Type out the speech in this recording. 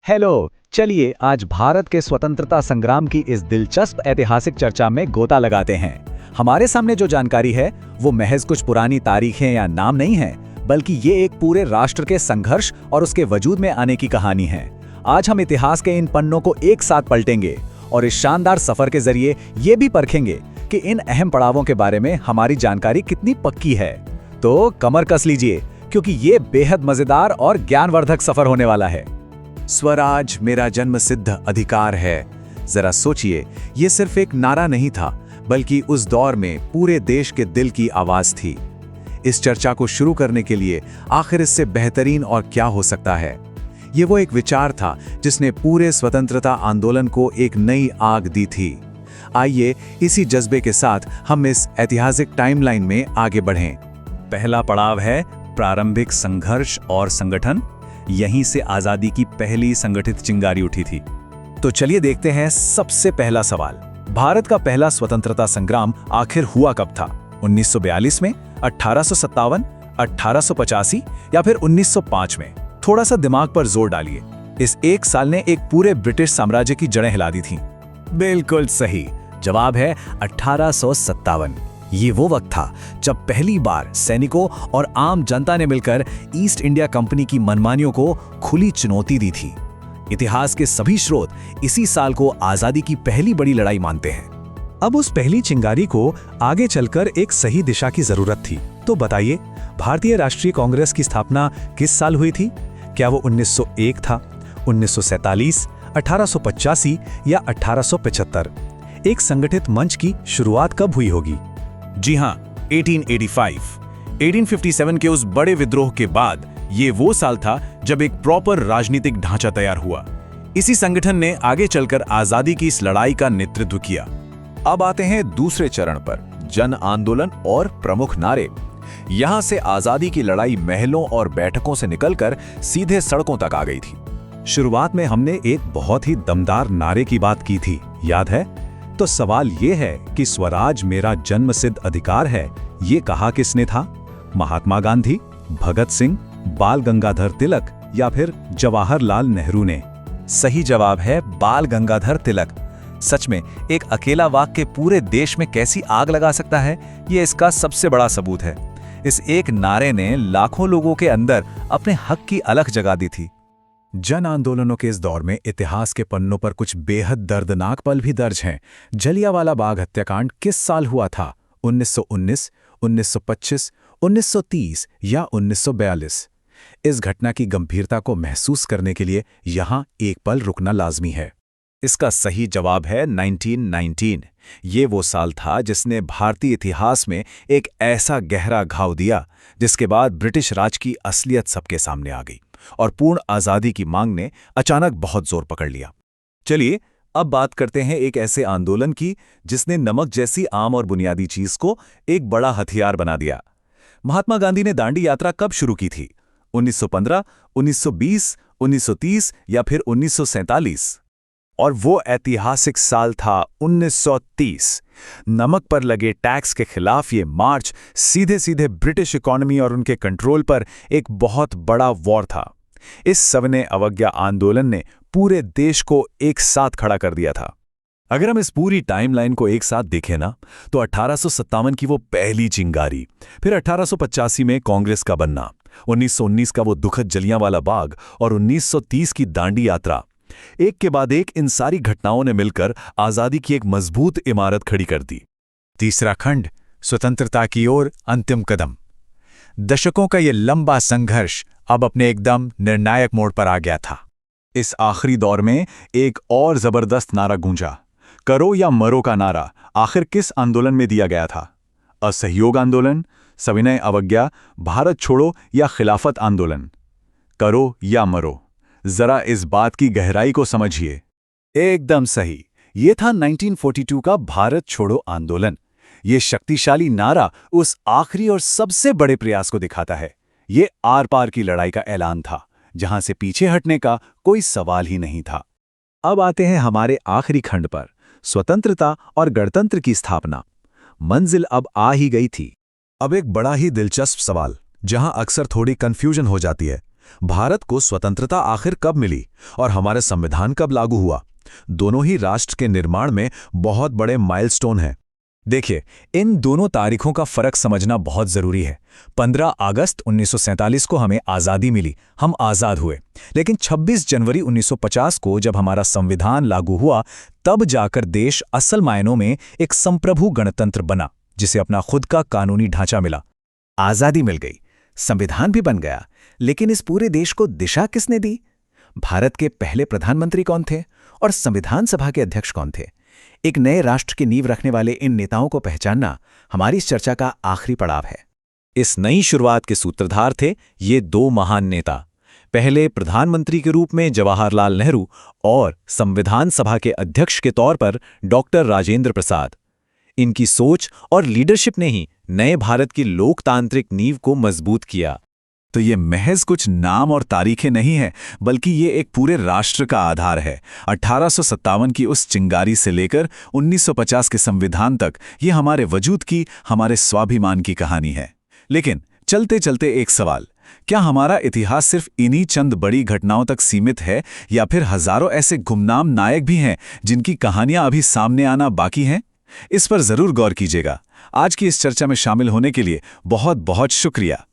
Hello. चलिए आज भारत के स्वतंत्रता संग्राम की इस दिलचस्प ऐतिहासिक चर्चा में गोता लगाते हैं। हमारे सामने जो जानकारी है वो महज कुछ पुरानी तारीखें या नाम नहीं है, बल्कि ये एक पूरे राष्ट्र के संघर्ष और उसके वजूद में आने की कहानी है। आज हम इतिहास के इन पन्नों को एक साथ पलटेंगे और इस शानदार सफर के जरिए ये भी परखेंगे कि इन अहम पड़ावों के बारे में हमारी जानकारी कितनी पक्की है। तो कमर कस लीजिए, क्योंकि ये बेहद मजेदार और ज्ञानवर्धक सफर होने वाला है। स्वराज मेरा जन्मसिद्ध अधिकार है। जरा सोचिए, ये सिर्फ एक नारा नहीं था, बल्कि उस दौर में पूरे देश के दिल की आवाज थी। इस चर्चा को शुरू करने के लिए आखिर इससे बेहतरीन और क्या हो सकता है। ये वो एक विचार था जिसने पूरे स्वतंत्रता आंदोलन को एक नई आग दी थी। आइए इसी जज्बे के साथ हम इस ऐतिहासिक टाइमलाइन में आगे बढ़ें। पहला पड़ाव है प्रारंभिक संघर्ष और संगठन। यहीं से आजादी की पहली संगठित चिंगारी उठी थी। तो चलिए देखते हैं सबसे पहला सवाल। भारत का पहला स्वतंत्रता संग्राम आखिर हुआ कब था? 1942 में, 1857, 1885 या फिर 1905 में? थोड़ा सा दिमाग पर जोर डालिए। इस एक साल ने एक पूरे ब्रिटिश साम्राज्य की जड़ें हिला दी थीं। बिल्कुल सही जवाब है 1857। ये वो वक्त था जब पहली बार सैनिकों और आम जनता ने मिलकर ईस्ट इंडिया कंपनी की मनमानियों को खुली चुनौती दी थी। इतिहास के सभी स्रोत इसी साल को आजादी की पहली बड़ी लड़ाई मानते हैं। अब उस पहली चिंगारी को आगे चलकर एक सही दिशा की जरूरत थी। तो बताइए, भारतीय राष्ट्रीय कांग्रेस की स्थापना किस साल हुई थी? क्या वो 1901 था, 1947, 1885 या 1875? एक संगठित मंच की शुरुआत कब हुई होगी? जी हां, 1885। 1857 के उस बड़े विद्रोह के बाद ये वो साल था जब एक प्रॉपर राजनीतिक ढांचा तैयार हुआ। इसी संगठन ने आगे चलकर आजादी की इस लड़ाई का नेतृत्व किया। अब आते हैं दूसरे चरण पर, जन आंदोलन और प्रमुख नारे। यहां से आजादी की लड़ाई महलों और बैठकों से निकलकर सीधे सड़कों तक आ गई थी। शुरुआत में हमने एक बहुत ही दमदार नारे की बात की थी, याद है? तो सवाल ये है कि स्वराज मेरा जन्मसिद्ध अधिकार है, ये कहा किसने था? महात्मा गांधी, भगत सिंह, बाल गंगाधर तिलक या फिर जवाहरलाल नेहरू ने? सही जवाब है बाल गंगाधर तिलक। सच में एक अकेला वाक्य पूरे देश में कैसी आग लगा सकता है, ये इसका सबसे बड़ा सबूत है। इस एक नारे ने लाखों लोगों के अंदर अपने हक की अलख जगा दी थी। जन आंदोलनों के इस दौर में इतिहास के पन्नों पर कुछ बेहद दर्दनाक पल भी दर्ज हैं। जलियांवाला बाग हत्याकांड किस साल हुआ था? 1919, 1925, 1930 या 1942? इस घटना की गंभीरता को महसूस करने के लिए यहाँ एक पल रुकना लाजमी है। इसका सही जवाब है 1919। ये वो साल था जिसने भारतीय इतिहास में एक ऐसा गहरा घाव दिया जिसके बाद ब्रिटिश राज की असलियत सबके सामने आ गई और पूर्ण आजादी की मांग ने अचानक बहुत जोर पकड़ लिया। चलिए अब बात करते हैं एक ऐसे आंदोलन की जिसने नमक जैसी आम और बुनियादी चीज को एक बड़ा हथियार बना दिया। महात्मा गांधी ने दांडी यात्रा कब शुरू की थी? 1915, 1920, 1930 या फिर 1947? और वो ऐतिहासिक साल था 1930। नमक पर लगे टैक्स के खिलाफ ये मार्च सीधे सीधे ब्रिटिश इकोनॉमी और उनके कंट्रोल पर एक बहुत बड़ा वॉर था। इस सविनय अवज्ञा आंदोलन ने पूरे देश को एक साथ खड़ा कर दिया था। अगर हम इस पूरी टाइमलाइन को एक साथ देखें ना, तो 1857 की वो पहली चिंगारी, फिर 1885 में कांग्रेस का बनना, 1919 का वो दुखद जलियांवाला बाग और 1930 की दांडी यात्रा, एक के बाद एक इन सारी घटनाओं ने मिलकर आजादी की एक मजबूत इमारत खड़ी कर दी। तीसरा खंड, स्वतंत्रता की ओर अंतिम कदम। दशकों का ये लंबा संघर्ष अब अपने एकदम निर्णायक मोड़ पर आ गया था। इस आखिरी दौर में एक और जबरदस्त नारा गूंजा। करो या मरो का नारा आखिर किस आंदोलन में दिया गया था? असहयोग आंदोलन, सविनय अवज्ञा, भारत छोड़ो या खिलाफत आंदोलन? करो या मरो, जरा इस बात की गहराई को समझिए। एकदम सही, ये था 1942 का भारत छोड़ो आंदोलन। ये शक्तिशाली नारा उस आखिरी और सबसे बड़े प्रयास को दिखाता है। ये आर पार की लड़ाई का ऐलान था, जहां से पीछे हटने का कोई सवाल ही नहीं था। अब आते हैं हमारे आखिरी खंड पर, स्वतंत्रता और गणतंत्र की स्थापना। मंजिल अब आ ही गई थी। अब एक बड़ा ही दिलचस्प सवाल, जहां अक्सर थोड़ी कंफ्यूजन हो जाती है। भारत को स्वतंत्रता आखिर कब मिली और हमारे संविधान कब लागू हुआ, दोनों ही राष्ट्र के निर्माण में बहुत बड़े माइलस्टोन हैं। देखिए, इन दोनों तारीखों का फर्क समझना बहुत जरूरी है। 15 अगस्त 1947 को हमें आज़ादी मिली, हम आज़ाद हुए। लेकिन 26 जनवरी 1950 को जब हमारा संविधान लागू हुआ, तब जाकर देश असल मायनों में एक संप्रभु गणतंत्र बना, जिसे अपना खुद का कानूनी ढांचा मिला। आज़ादी मिल गई, संविधान भी बन गया, लेकिन इस पूरे देश को दिशा किसने दी? भारत के पहले प्रधानमंत्री कौन थे और संविधान सभा के अध्यक्ष कौन थे? एक नए राष्ट्र की नींव रखने वाले इन नेताओं को पहचानना हमारी इस चर्चा का आखिरी पड़ाव है। इस नई शुरुआत के सूत्रधार थे ये दो महान नेता, पहले प्रधानमंत्री के रूप में जवाहरलाल नेहरू और संविधान सभा के अध्यक्ष के तौर पर डॉक्टर राजेंद्र प्रसाद। इनकी सोच और लीडरशिप ने ही नए भारत की लोकतांत्रिक नींव को मजबूत किया। तो ये महज कुछ नाम और तारीखें नहीं है, बल्कि ये एक पूरे राष्ट्र का आधार है। 1857 की उस चिंगारी से लेकर 1950 के संविधान तक ये हमारे वजूद की, हमारे स्वाभिमान की कहानी है। लेकिन चलते चलते एक सवाल, क्या हमारा इतिहास सिर्फ इन्हीं चंद बड़ी घटनाओं तक सीमित है या फिर हजारों ऐसे गुमनाम नायक भी हैं जिनकी कहानियां अभी सामने आना बाकी हैं? इस पर जरूर गौर कीजिएगा। आज की इस चर्चा में शामिल होने के लिए बहुत बहुत शुक्रिया।